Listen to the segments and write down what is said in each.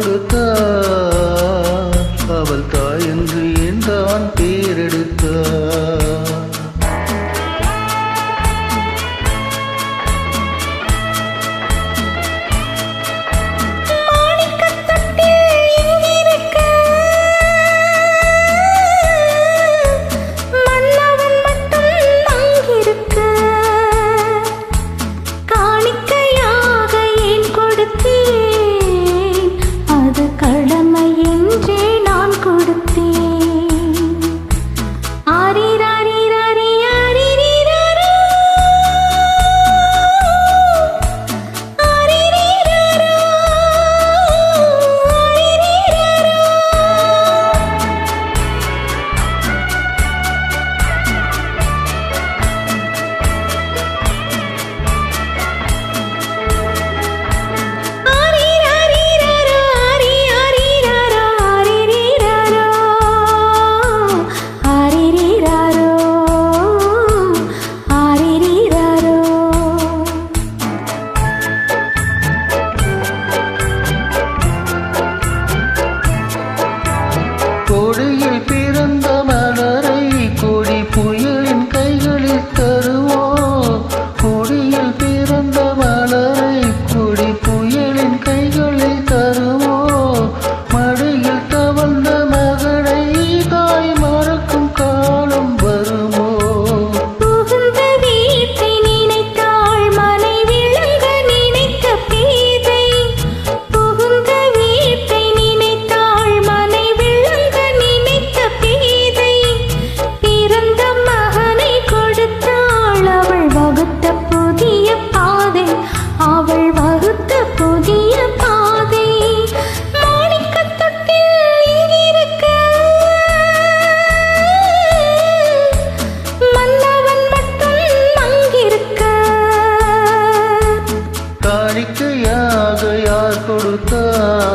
கொடுத்தார் அவள் தாய் என்று ஏன் தான் பேரெடுத்தார் கொடியில் பிறந்த மலரை கொடி புயலின் கைகளில் தருவோம் கொடியில் பிறந்த மலரை கொடி புயலின் கைகளில் தருவோம் மடியில் தவழ்ந்த மகளை தாய் மறக்கும் காலம் வருமோ புகுந்த வீட்டை நினைத்தாள் மனை விளங்க நினைத்த பேதை புகுந்த வீட்டை நினைத்தாள் மனை விளங்க நினைத்த பேதை பிறந்த மகனை கொடுத்தாள் அவள் வகுத்த புதிய பாதை அவள் வகுத்த புதிய பாதை மாணிக்கத் தொட்டில் இருக்க மன்னவன் மட்டும் அங்கிருக்க காணிக்கையாக யார் கொடுத்தார்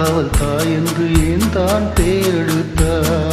அவள் தாய் என்று ஏன் தான் பேரெடுத்தார்